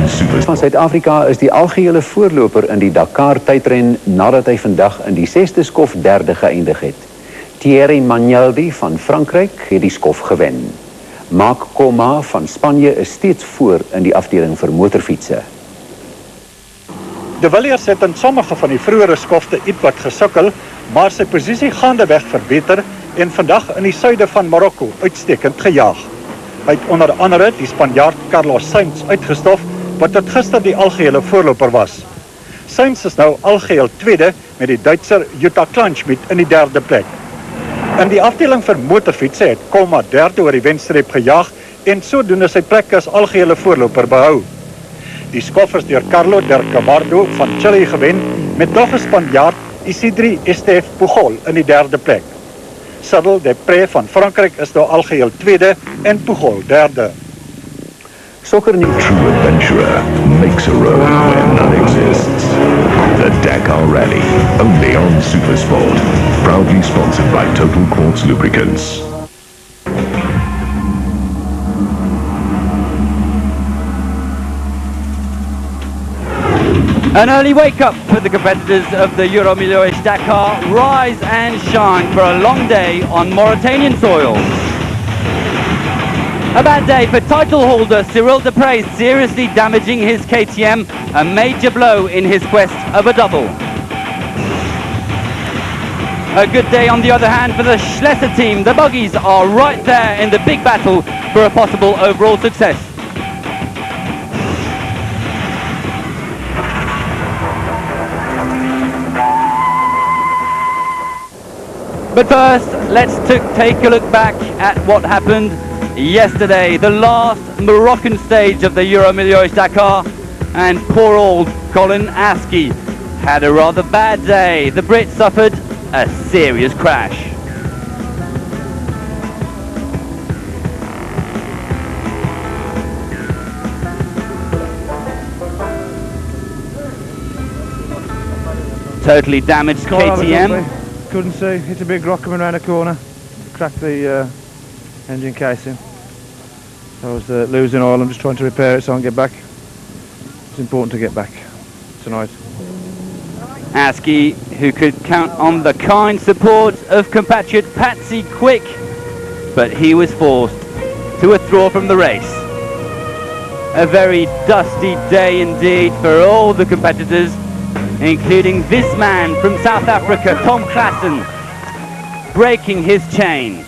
Super. Van Suid-Afrika is die algehele voorloper in die Dakar tydren nadat hy vandag in die 6de skof derde geëindig het. Thierry Magnaldi van Frankryk het die skof gewen. Marc Coma van Spanje is steeds voor in die afdeling vir motorfietsse. De Villiers het in sommige van die vroegere skofte ietwat gesukkel, maar sy posisie gaandeweg verbeter en vandag in die suide van Marokko uitstekend gejaag. Hy het onder andere die Spanjaard Carlos Sainz uitgestof, wat tot gister die algehele voorloper was. Sainz is nou algeheel tweede met die Duitser Jutta Kleinschmidt in die derde plek. In die afdeling vir motorfietsse het Coma derde oor die wenstreep gejaag en sodoende sy plek as algehele voorloper behou. Die skof is deur Carlo del Camardo van Chile gewen met nog 'n Spanjaard Isidri Estef Pujol in die derde plek. Cyril Depré van Frankryk is nou algeheel tweede en Pujol derde. Sokkernuus. True adventurer makes a road where none exists. The Dakar Rally, only on Supersport. Proudly sponsored by Total Quartz Lubricants. An early wake-up for the competitors of the Euro Milhões Dakar. Rise and shine for a long day on Mauritanian soil. A bad day for title holder Cyril Depré, seriously damaging his KTM, a major blow in his quest of a double. A good day on the other hand for the Schlesser team. The buggies are right there in the big battle for a possible overall success. But first, let's take a look back at what happened yesterday, the last Moroccan stage of the Euro Milhões Dakar, and poor old Colin Askey had a rather bad day. The Brit suffered a serious crash. Totally damaged KTM. Couldn't see, hit a big rock coming around the corner, cracked the engine casing. I was losing oil. I'm just trying to repair it so I can get back. It's important to get back tonight. Askey, who could count on the kind support of compatriot Patsy Quick, but he was forced to withdraw from the race. A very dusty day indeed for all the competitors, including this man from South Africa, Tom Klassen, breaking his chain.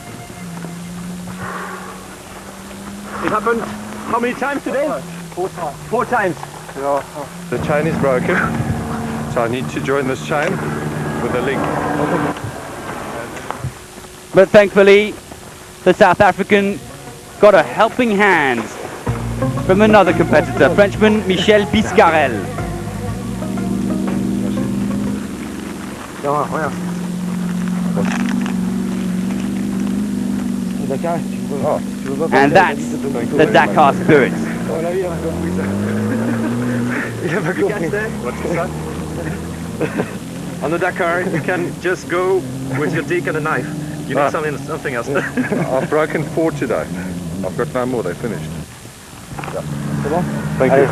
It happened how many times today? 4 times. 4 times. Yeah, the chain is broken, so I need to join this chain with a link. But thankfully, the South African got a helping hand from another competitor, Frenchman Michel Biscarel. And that's the Dakar spirit. On the Dakar, you can just go with your dick and a knife. You need something else. I've broken 4 today. I've got no more, they finished. Thank you.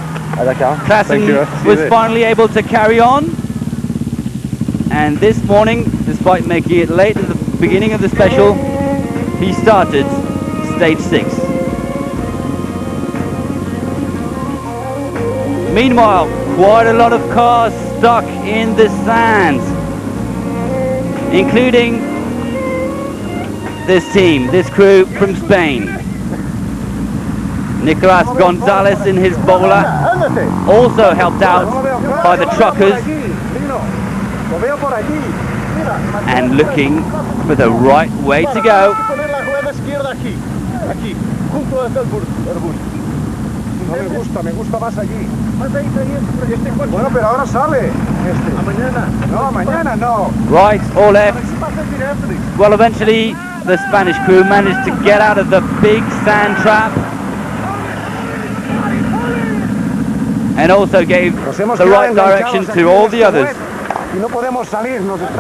Klassen was finally able to carry on. And this morning, despite making it late at the beginning of the special, he started stage 6. Meanwhile, quite a lot of cars stuck in the sand, including this team, this crew from Spain. Nicolas Gonzalez in his bowler, also helped out by the truckers, and looking for the right way to go. Me gusta más allí. Bueno, pero ahora sale. Mañana. No, mañana no. Right or left? Well, eventually the Spanish crew managed to get out of the big sand trap and also gave the right direction to all the others.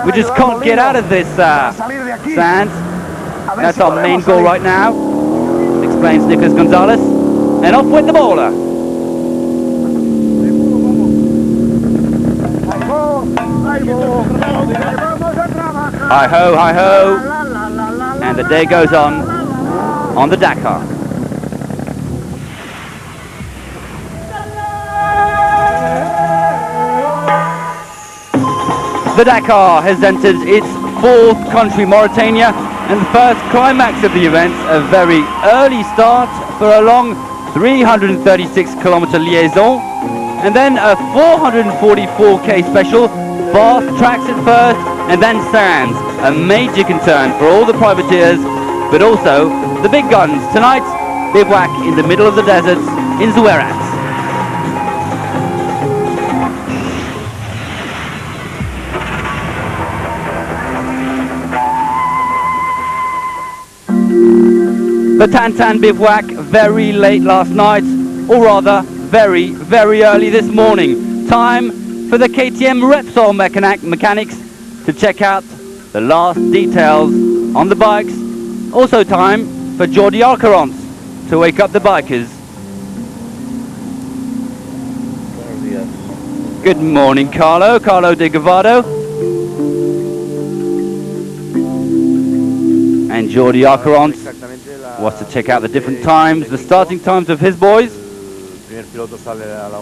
We just can't get out of this sand. That's our main goal right now, explains Nicolas Gonzalez. And off went the bowler. Hi ho, hi ho. And the day goes on the Dakar. The Dakar has entered its fourth country, Mauritania, and the first climax of the event, a very early start for a long 336-kilometer liaison, and then a 444k special, fast tracks at first, and then sands, a major concern for all the privateers, but also the big guns. Tonight, bivouac in the middle of the desert in Zouerat. The Tantan bivouac very late last night, or rather very, very early this morning. Time for the KTM Repsol mechanics to check out the last details on the bikes. Also time for Jordi Alcaraz to wake up the bikers. Good morning, Carlo de Gavado. And Jordi Alcaraz wants to check out the different times, the starting times of his boys.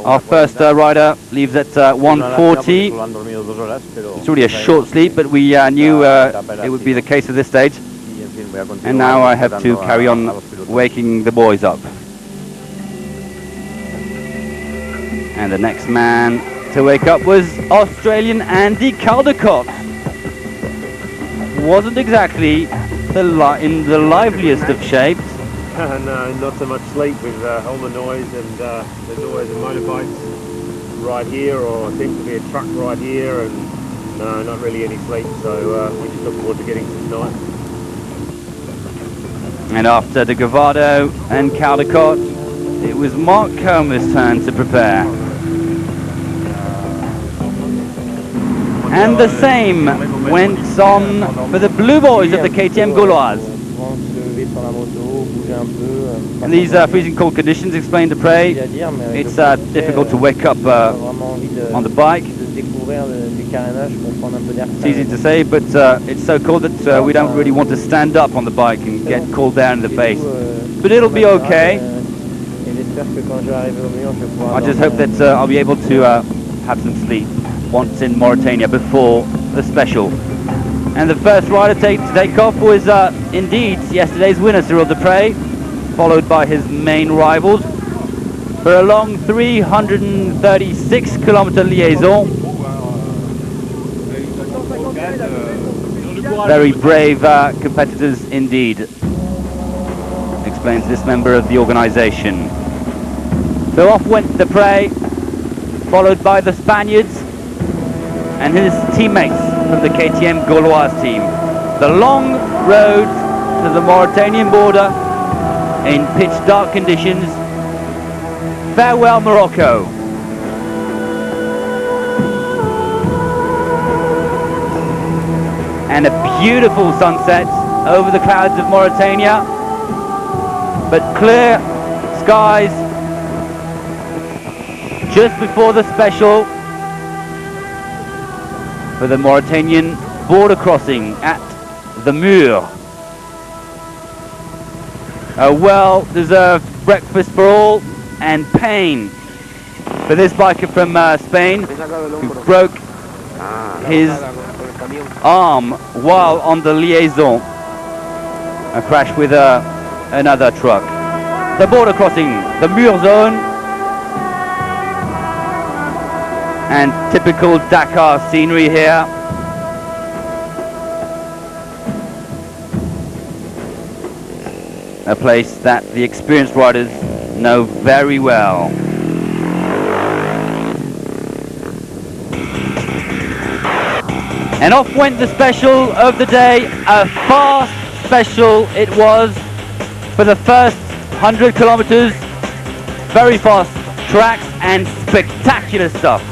Our first rider leaves at 1:40. It's really a short sleep, but we knew it would be the case at this stage. And now I have to carry on waking the boys up. And the next man to wake up was Australian Andy Caldecott. Wasn't exactly in the liveliest of shapes. No, not so much sleep with all the noise, and there's always a motorbike right here, or seems to be a truck right here, and no, not really any sleep, so we just look forward to getting to tonight. And after De Gavado and Caldecott, it was Mark Comer's turn to prepare. And the same went on for the blue boys of the KTM Gauloise. In these freezing cold conditions, explained to Prey, it's difficult to wake up on the bike. It's easy to say, but it's so cold that we don't really want to stand up on the bike and get cooled down in the face. But it'll be okay. I just hope that I'll be able to have some sleep once in Mauritania before the special. And the first rider to take off was indeed yesterday's winner, Cyril Dupre, followed by his main rivals for a long 336-kilometer liaison. Very brave competitors indeed, explains this member of the organization. So off went Dupre, followed by the Spaniards and his teammates from the KTM Gauloise team. The long road to the Mauritanian border in pitch dark conditions. Farewell Morocco. And a beautiful sunset over the clouds of Mauritania, but clear skies just before the special for the Mauritanian border crossing at the Mur. A well-deserved breakfast for all, and pain for this biker from Spain, who broke his arm while on the liaison. A crash with another truck. The border crossing, the Mur zone, and typical Dakar scenery here. A place that the experienced riders know very well. And off went the special of the day. A fast special it was for the first 100 kilometers. Very fast tracks and spectacular stuff.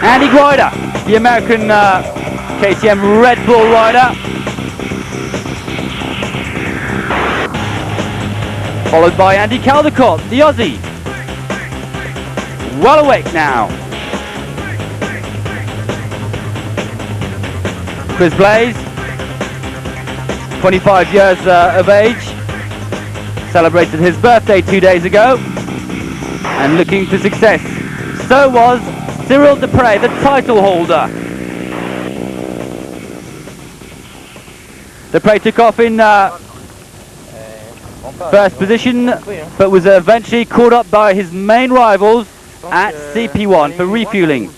Andy Guida, the American KTM Red Bull rider, followed by Andy Caldecott, the Aussie. Well awake now. Chris Blaze, 25 years of age, celebrated his birthday 2 days ago and looking for success. So was Cyril Dupre, the title holder. Dupre took off in first position, but was eventually caught up by his main rivals at CP1 for refueling.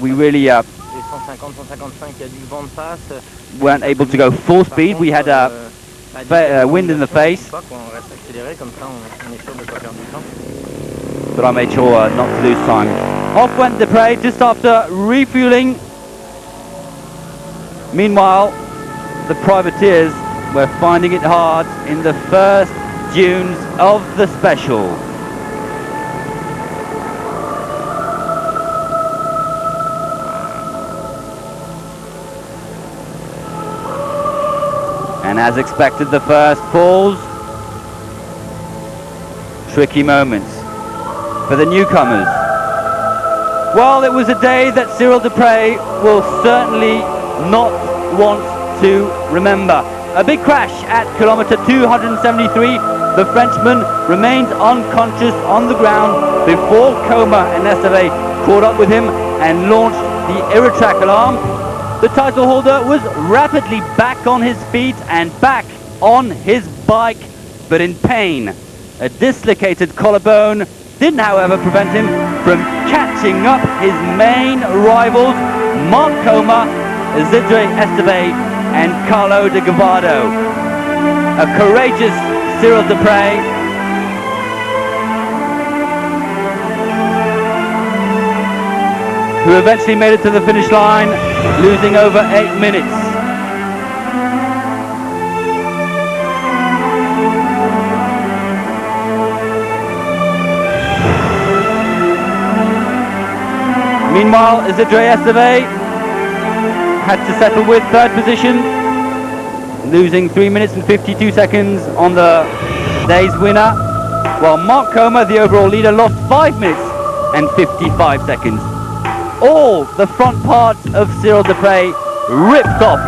We really weren't able to go full speed. We had wind in the face, but I made sure not to lose time. Off went Dupre just after refueling. Meanwhile, the privateers were finding it hard in the first dunes of the special. And as expected, the first falls. Tricky moments for the newcomers. Well, it was a day that Cyril Dupre will certainly not want to remember. A big crash at kilometer 273. The Frenchman remained unconscious on the ground before Coma and Esteve caught up with him and launched the Iritrac alarm. The title holder was rapidly back on his feet and back on his bike, but in pain. A dislocated collarbone didn't, however, prevent him from catching up his main rivals, Mark Coma, Isidre Esteve and Carlo de Gavado. A courageous Cyril Dupre who eventually made it to the finish line, losing over 8 minutes. Meanwhile, Isidre Esteve had to settle with third position, losing 3 minutes and 52 seconds on the day's winner, while Mark Coma, the overall leader, lost 5 minutes and 55 seconds. All the front parts of Cyril Dupre ripped off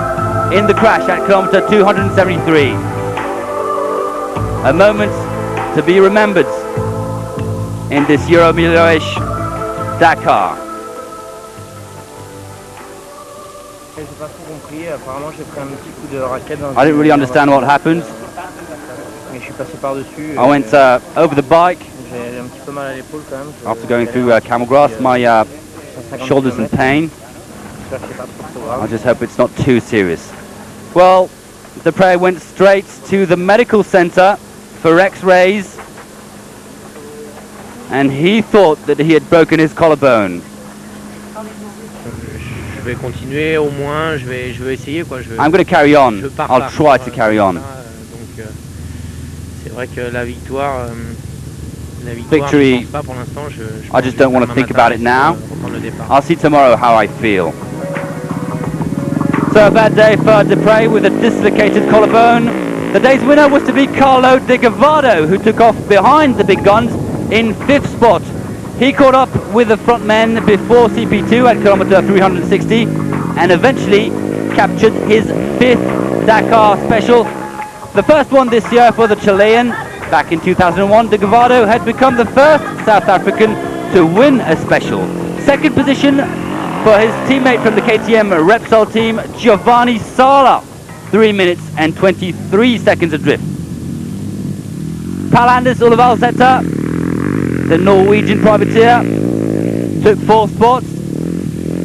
in the crash at kilometer 273. A moment to be remembered in this Euro-Millage Dakar. I didn't really understand what happened. I went over the bike after going through camel grass. My shoulders in pain. I just hope it's not too serious. Well, Dupre went straight to the medical center for x-rays, and he thought that he had broken his collarbone. Je vais continuer au moins, je vais essayer quoi. I'm going to carry on. I'll try to carry on. Donc c'est vrai que la victoire Victory, pas pour l'instant. I just don't want to think about it now. I'll see tomorrow how I feel. So a bad day for Dupre with a dislocated collarbone. The day's winner was to be Carlo de Gavado, who took off behind the big guns in 5th spot. He caught up with the front men before CP2 at kilometer 360 and eventually captured his 5th Dakar special. The first one this year for the Chilean. Back in 2001, de Gavado had become the first South African to win a special. Second position for his teammate from the KTM Repsol team, Giovanni Sala. 3 minutes and 23 seconds adrift. Pal-Anders Olavalsæter, the Norwegian privateer, took 4th spot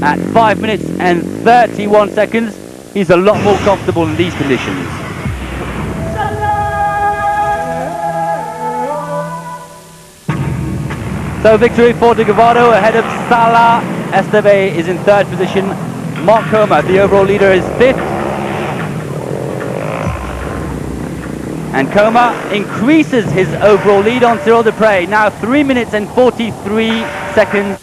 at 5 minutes and 31 seconds. He's a lot more comfortable in these conditions. So victory for de Gavado ahead of Salah. Esteve is in 3rd position. Mark Coma, the overall leader, is 5th. And Coma increases his overall lead on Cyril Dupre, now 3 minutes and 43 seconds.